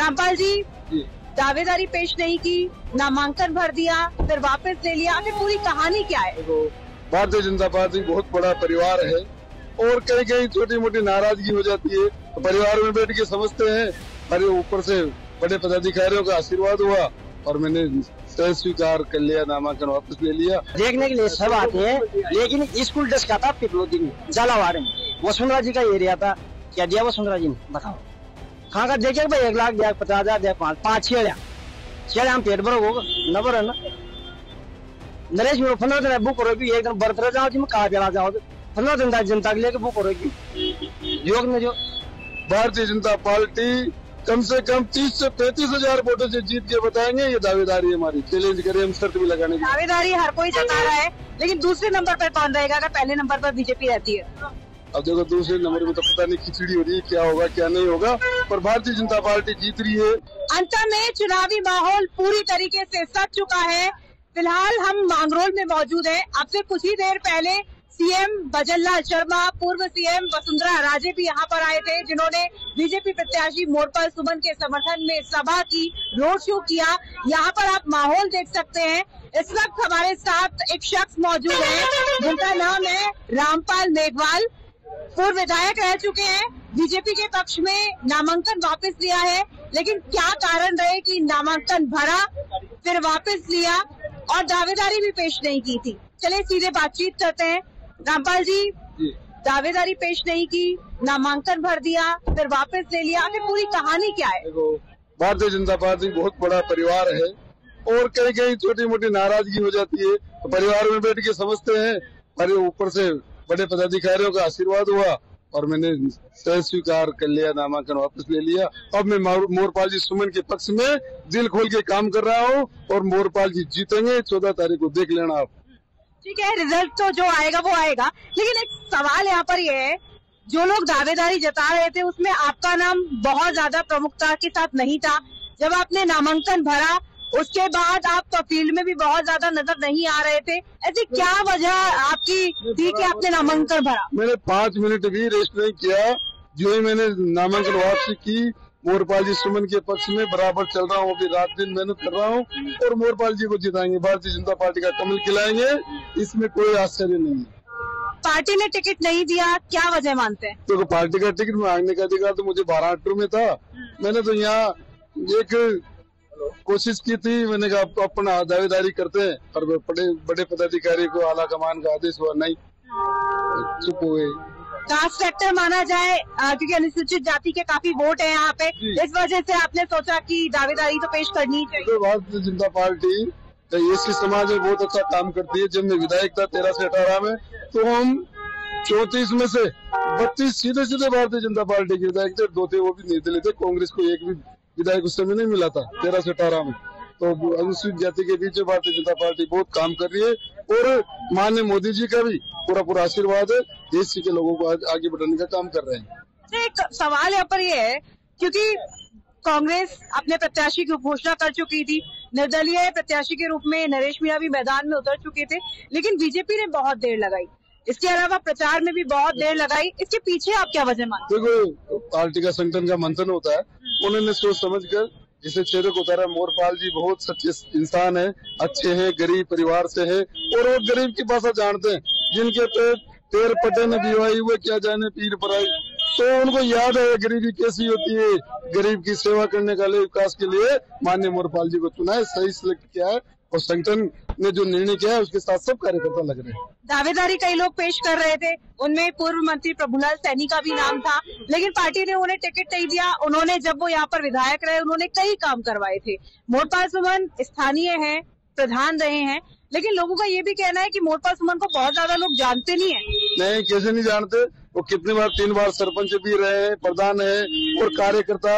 रामपाल जी दावेदारी पेश नहीं की, नामांकन भर दिया, फिर वापस ले लिया, आखिर पूरी कहानी क्या है? तो भारतीय जनता पार्टी बहुत बड़ा परिवार है और कहीं कहीं छोटी मोटी नाराजगी हो जाती है तो परिवार में बैठ के समझते हैं। अरे ऊपर से बड़े पदाधिकारियों का आशीर्वाद हुआ और मैंने तय स्वीकार कर लिया, नामांकन वापस ले लिया। देखने के लिए सब आते हैं, लेकिन स्कूल ड्रेस का था पिपलोदी में, झालावाड़ में, वसुंधरा जी का एरिया था। क्या दिया वसुंधरा जी ने बताओ? कहाँ का देखे भाई 1 लाख दिया, 50,000 दिया, 5 6 हम पेट भरो वो न भरो ना। नरेश मेरे 15 दिन बुक करोगी, एक दिन बर्थ जाओ जी मैं कहा चला जाओ 15 दिन तक जनता के लिए बुक करोगी। योग में जो भारतीय जनता पार्टी कम से कम 30 से 35,000 वोटों से जीत के बताएंगे, ये दावेदारी हमारी। चैलेंज करें, हम शर्त भी लगाने की। दावेदारी हर कोई जता रहा है, लेकिन दूसरे नंबर पर कौन रहेगा अगर पहले नंबर पर बीजेपी रहती है? अब देखो दूसरे नंबर में तो पता नहीं खिचड़ी हो रही है, क्या होगा क्या नहीं होगा, पर भारतीय जनता पार्टी जीत रही है। अंत में चुनावी माहौल पूरी तरीके से सज चुका है। फिलहाल हम मांगरोल में मौजूद हैं। अब से कुछ ही देर पहले सीएम भजनलाल शर्मा, पूर्व सीएम वसुंधरा राजे भी यहाँ पर आए थे, जिन्होंने बीजेपी प्रत्याशी मोरपाल सुमन के समर्थन में सभा की, रोड शो किया। यहाँ पर आप माहौल देख सकते हैं। इस वक्त हमारे साथ एक शख्स मौजूद है जिनका नाम है रामपाल मेघवाल, पूर्व विधायक रह चुके हैं, बीजेपी के पक्ष में नामांकन वापस लिया है। लेकिन क्या कारण रहे कि नामांकन भरा फिर वापस लिया और दावेदारी भी पेश नहीं की थी? चलिए सीधे बातचीत करते हैं। रामपाल जी दावेदारी पेश नहीं की, नामांकन भर दिया, फिर वापस ले लिया, आखिर पूरी कहानी क्या है? भारतीय जनता पार्टी बहुत बड़ा परिवार है और कहीं कहीं छोटी मोटी नाराजगी हो जाती है तो परिवार में बैठ के समझते हैं। अरे ऊपर से बड़े पदाधिकारियों का आशीर्वाद हुआ और मैंने तय स्वीकार कर लिया, नामांकन वापस ले लिया। अब मैं मोरपाल जी सुमन के पक्ष में दिल खोल के काम कर रहा हूँ और मोरपाल जी जीतेंगे। 14 तारीख को देख लेना आप। ठीक है, रिजल्ट तो जो आएगा वो आएगा, लेकिन एक सवाल यहाँ पर ये है, जो लोग दावेदारी जता रहे थे उसमें आपका नाम बहुत ज्यादा प्रमुखता के साथ नहीं था। जब आपने नामांकन भरा उसके बाद आप फील्ड में भी बहुत ज्यादा नजर नहीं आ रहे थे। ऐसी क्या वजह आपकी थी कि आपने नामांकन भरा? मैंने 5 मिनट भी रेस्ट नहीं किया। जो ही मैंने नामांकन वापसी की, मोरपाल जी सुमन के पक्ष में बराबर चल रहा हूँ, अभी रात दिन मेहनत कर रहा हूँ और मोरपाल जी को जिताएंगे, भारतीय जनता पार्टी का कमल खिलाएंगे, इसमें कोई आश्चर्य नहीं है। पार्टी ने टिकट नहीं दिया, क्या वजह मानते हैं? तो पार्टी का टिकट मांगने का अधिकार तो मुझे 12 में था। मैंने तो यहाँ एक कोशिश की थी, मैंने कहा अपना दावेदारी करते हैं, पर बड़े पदाधिकारी को आला कमान का आदेश हुआ, नहीं, चुप हो गए। कास्ट फैक्टर माना जाए क्योंकि अनुसूचित जाति के काफी वोट है यहाँ पे, इस वजह से आपने सोचा कि दावेदारी तो पेश करनी चाहिए। तो भारतीय जनता पार्टी एससी समाज में बहुत अच्छा काम करती है। जब मैं विधायक था 13 से 18 में, तो हम 34 में से 32 सीधे भारतीय जनता पार्टी के विधायक थे, 2 थे वो भी निर्दलीय थे। कांग्रेस को एक भी विधायक उस समय नहीं मिला था 13 से 18 में। तो अनुसूचित जाति के बीच भारतीय जनता पार्टी बहुत काम कर रही है और माननीय मोदी जी का भी पूरा आशीर्वाद है, देश के लोगों को आगे बढ़ाने का काम कर रहे हैं। एक सवाल यहाँ पर ये है, क्योंकि कांग्रेस अपने प्रत्याशी की घोषणा कर चुकी थी, निर्दलीय प्रत्याशी के रूप में नरेश मीणा भी मैदान में उतर चुके थे, लेकिन बीजेपी ने बहुत देर लगाई, इसके अलावा प्रचार में भी बहुत देर लगाई। इसके पीछे आप क्या वजह मानते हैं? देखो, पार्टी का संगठन का मंथन होता है, उन्होंने सोच समझ कर जिसे चेहरे को उतारा। मोरपाल जी बहुत सच्चे इंसान है, अच्छे हैं, गरीब परिवार से है और वो गरीब की भाषा जानते हैं। जिनके पैर पटे न बीवाई हुए, क्या जाने पीर पराई, तो उनको याद है गरीबी कैसी होती है। गरीब की सेवा करने का लिए, विकास के लिए माननीय मोरपाल जी को चुना है, सही सिलेक्ट किया है और संगठन ने जो निर्णय किया है उसके साथ सब कार्यकर्ता लग रहे हैं। दावेदारी कई लोग पेश कर रहे थे, उनमें पूर्व मंत्री प्रभुलाल सैनी का भी नाम था, लेकिन पार्टी ने उन्हें टिकट नहीं दिया। उन्होंने, जब वो यहाँ पर विधायक रहे, उन्होंने कई काम करवाए थे। मोरपाल सुमन स्थानीय हैं, प्रधान रहे हैं, लेकिन लोगों का ये भी कहना है कि मोरपाल सुमन को बहुत ज्यादा लोग जानते नहीं है। नहीं, कैसे नहीं जानते, वो कितनी बार 3 बार सरपंच भी रहे हैं, प्रधान है और कार्यकर्ता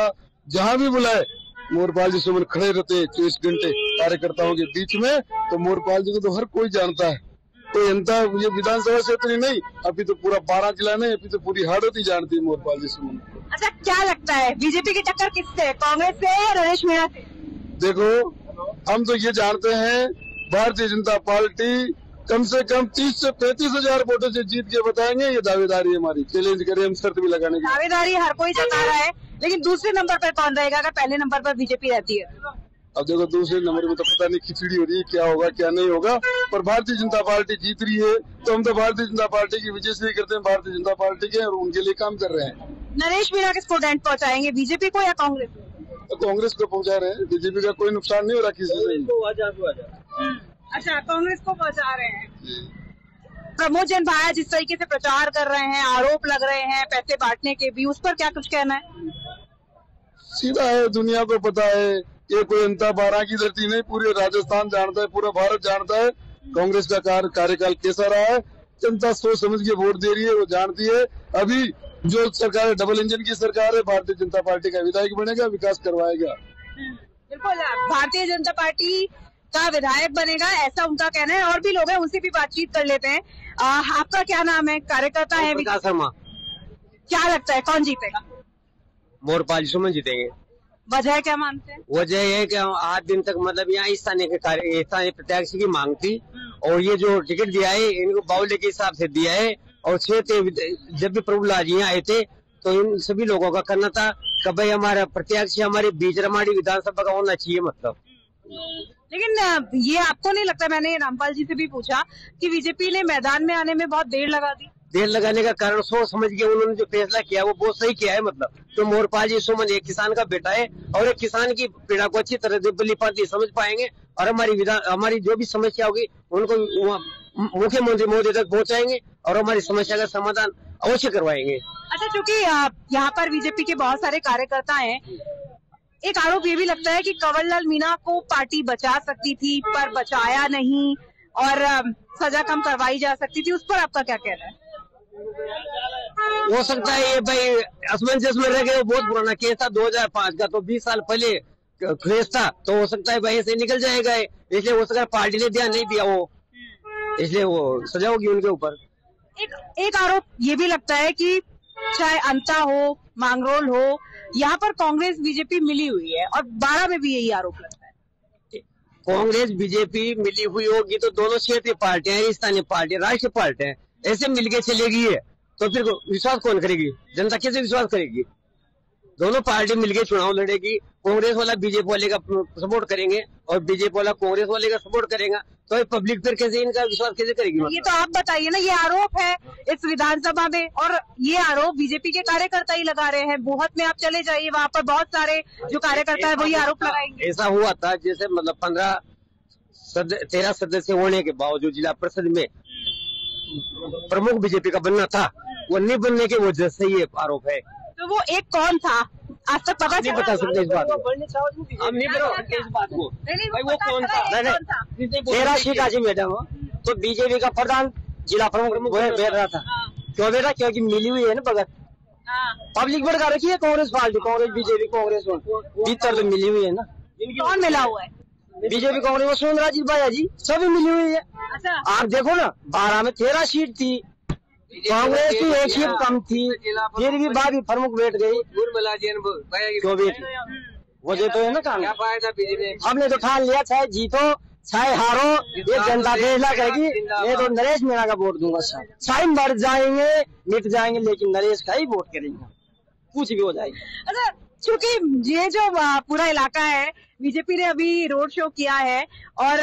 जहाँ भी बुलाए मोरपाल जी सुमन खड़े रहते हैं 24 घंटे कार्यकर्ताओं के बीच में। तो मोरपाल जी को तो हर कोई जानता है। तो जनता ये विधानसभा क्षेत्र नहीं, अभी तो पूरा 12 जिला नहीं, अभी तो पूरी हाड़त ही जानती है मोरपाल जी सुमन। अच्छा, क्या लगता है बीजेपी की टक्कर किससे, कांग्रेस से या नरेश मीणा से? देखो, हम तो ये जानते हैं भारतीय जनता पार्टी कम से कम 30 से 35,000 वोटों से जीत के बताएंगे, ये दावेदारी हमारी। चैलेंज करें, हम शर्त भी लगाने की। दावेदारी हर कोई जता रहा है, लेकिन दूसरे नंबर पर कौन रहेगा अगर पहले नंबर पर बीजेपी रहती है? अब देखो दूसरे नंबर में तो पता नहीं खिचड़ी हो रही है, क्या होगा क्या नहीं होगा, पर भारतीय जनता पार्टी जीत रही है तो हम तो भारतीय जनता पार्टी की वजह से ही करते हैं, भारतीय जनता पार्टी के और उनके लिए काम कर रहे हैं। नरेश मीणा किसको डेंट पहुंचाएंगे, बीजेपी को या कांग्रेस को? तो कांग्रेस को पहुंचा रहे हैं, बीजेपी का कोई नुकसान नहीं हो रहा किसी से। अच्छा, कांग्रेस को पहुंचा रहे हैं। प्रमोद जैन भाया जिस तरीके से प्रचार कर रहे हैं, आरोप लग रहे हैं पैसे बांटने के भी, उस पर क्या कुछ कहना है? सीधा है, दुनिया को पता है, ये कोई अंता 12 की धरती नहीं, पूरे राजस्थान जानता है, पूरा भारत जानता है कांग्रेस का कार्यकाल कैसा रहा है। जनता सोच समझ के वोट दे रही है, वो जानती है। अभी जो सरकार है, डबल इंजन की सरकार है, भारतीय जनता पार्टी का विधायक बनेगा, विकास करवाएगा। बिल्कुल, भारतीय जनता पार्टी का विधायक बनेगा, ऐसा उनका कहना है। और भी लोग हैं, उनसे भी बातचीत कर लेते हैं। आपका क्या नाम है? कार्यकर्ता है विकास शर्मा। क्या लगता है कौन जीतेगा? मोरपाल सुमन जीतेंगे। वजह क्या मानते हैं? वजह यह है कि 8 दिन तक मतलब यहाँ स्थानीय प्रत्याशी की मांग थी और ये जो टिकट दिया है इनको बाउले के हिसाब से दिया है। और जब भी प्रभुलाल जी आए थे तो इन सभी लोगों का करना था कि भाई हमारा प्रत्याशी हमारे बीच रमाड़ी विधानसभा का होना चाहिए मतलब। लेकिन ये आपको नहीं लगता, मैंने रामपाल जी से भी पूछा कि बीजेपी ने मैदान में आने में बहुत देर लगा दी? देर लगाने का कारण सोच समझ के उन्होंने जो फैसला किया वो बहुत सही किया है। मतलब तो मोरपाल जी सुमन एक किसान का बेटा है और एक किसान की पीड़ा को अच्छी तरह से समझ पाएंगे और हमारी जो भी समस्या होगी उनको मुख्यमंत्री महोदय तक पहुंचाएंगे और हमारी समस्या का समाधान अवश्य करवाएंगे। अच्छा, चूंकि यहाँ पर बीजेपी के बहुत सारे कार्यकर्ता हैं, एक आरोप ये भी लगता है कि कंवरलाल मीणा को पार्टी बचा सकती थी पर बचाया नहीं और सजा कम करवाई जा सकती थी, उस पर आपका क्या कहना है? हो सकता है ये भाई असमंजस में रह गए, बहुत पुराना केस था 2005 का, तो 20 साल पहले केस था, तो हो सकता है भाई ऐसे निकल जाएगा, इसलिए हो सकता है पार्टी ने ध्यान नहीं दिया वो, इसलिए वो सजा होगी उनके ऊपर। एक आरोप ये भी लगता है कि चाहे अंता हो, मांगरोल हो, यहाँ पर कांग्रेस बीजेपी मिली हुई है और 12 में भी यही आरोप लगता है। कांग्रेस बीजेपी मिली हुई होगी तो दोनों क्षेत्रीय पार्टियां, स्थानीय पार्टी, राष्ट्रीय पार्टियां ऐसे मिलके चलेगी है तो फिर विश्वास कौन करेगी? जनता कैसे विश्वास करेगी? दोनों पार्टी मिलके चुनाव लड़ेगी, कांग्रेस वाला बीजेपी वाले का सपोर्ट करेंगे और बीजेपी वाला कांग्रेस वाले का सपोर्ट करेगा, तो पब्लिक फिर कैसे इनका विश्वास कैसे करेगी? ये तो आप बताइए ना, ये आरोप है इस विधानसभा में और ये आरोप बीजेपी के कार्यकर्ता ही लगा रहे हैं। बोहत में आप चले जाइए, वहाँ पर बहुत सारे जो कार्यकर्ता है वही आरोप लगाएंगे। ऐसा हुआ था जैसे मतलब 13 सदस्य होने के बावजूद जिला परिषद में प्रमुख बीजेपी का बनना था, वो नहीं बनने के वजह से ये आरोप है। तो वो एक कौन था आज तक पता नहीं बता सकते इस बात को, हम नहीं बता सकते इस बात को। भाई वो कौन था? 13 सीट आज मैडम तो बीजेपी का प्रधान जिला प्रमुख बैठ रहा था। क्यों बेटा? क्योंकि मिली हुई है ना भगत, पब्लिक भड़का रखी है कांग्रेस पार्टी, कांग्रेस बीजेपी कांग्रेस भीतर तो मिली हुई है ना। कौन मिला हुआ है? बीजेपी कांग्रेस वसुंधरा जी, भाया जी, सभी मिली हुई है। अच्छा, आप देखो ना 12 में 13 सीट थी, कांग्रेस की एक सीट कम थी, फिर भी भाभी प्रमुख बैठ गई। क्यों बैठी? वजह तो है ना काम। हमने तो ठान लिया, चाहे जीतो चाहे हारो, ये जनता फैसला करेगी। ये तो नरेश मीणा का वोट दूंगा, चाहे मर जाएंगे मिट जाएंगे लेकिन नरेश का ही वोट करेंगे, कुछ भी हो जाएगी। अच्छा, चूंकि ये जो पूरा इलाका है, बीजेपी ने अभी रोड शो किया है और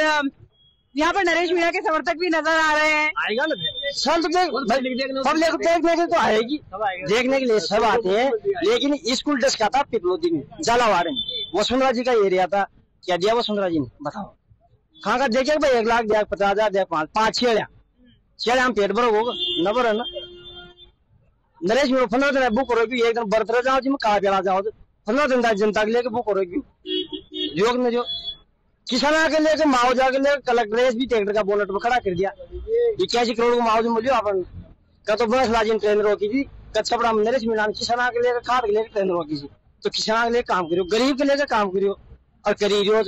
यहाँ पर नरेश मीणा के समर्थक भी नजर आ रहे हैं। आएगा ना सब देखने के तो आएगी, देखने के लिए सब आते हैं, लेकिन स्कूल ड्रेस का था पिपलोदी में, झालावाड़ में, वसुंधरा जी का एरिया था। क्या दिया वसुंधरा जी ने? बताओ कहाँ का देखे भाई? 1 लाख दिया, 50,000 दिया, 5 6 हम पेट भरो होगा न भरो ना। नरेश मीणा 15 दिन बुक करोगी, एक दिन बर्थ जाओ जी में कहा बेला जाओ, 15 दिन जनता के लेके बुक करोगी। योग में जो किसाना के लेके मुआवजा के लेकर कलेक्टर भी ट्रैक्टर का बोनट में खड़ा कर दिया, 81 करोड़ को मुआवजा मिलो अपन का, तो बस लाजी ट्रेन रोकी थी कच्छपड़ा में। नरेश मीणा किसाना के लेकर खाद के लेकर ट्रेन रोकी थी, तो किसाना के लेकर काम करियो, गरीब के लेकर काम करियो और करियो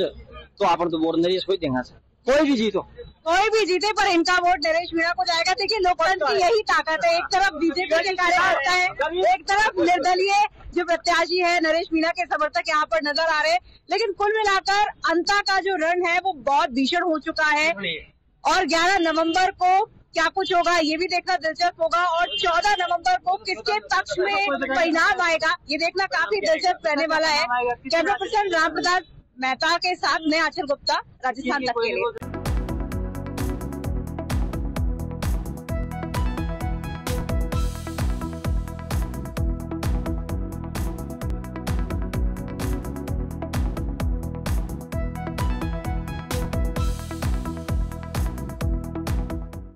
तो अपन तो वोट नरेश को देंगे, कोई भी जीतो, कोई भी जीते पर इनका वोट नरेश मीणा को जाएगा। देखिए लोकतंत्र की यही ताकत है, एक तरफ बीजेपी के कार्यकर्ता है, एक तरफ निर्दलीय जो प्रत्याशी है नरेश मीणा के समर्थक यहाँ पर नजर आ रहे हैं। लेकिन कुल मिलाकर अंता का जो रण है वो बहुत भीषण हो चुका है और 11 नवंबर को क्या कुछ होगा ये भी देखना दिलचस्प होगा। और 14 नवंबर को किसके पक्ष में परिणाम आएगा ये देखना काफी दिलचस्प रहने वाला है। कैमरा पर्सन राम प्रसाद मेहता के साथ मैं आंचल गुप्ता, राजस्थान तक के लिए।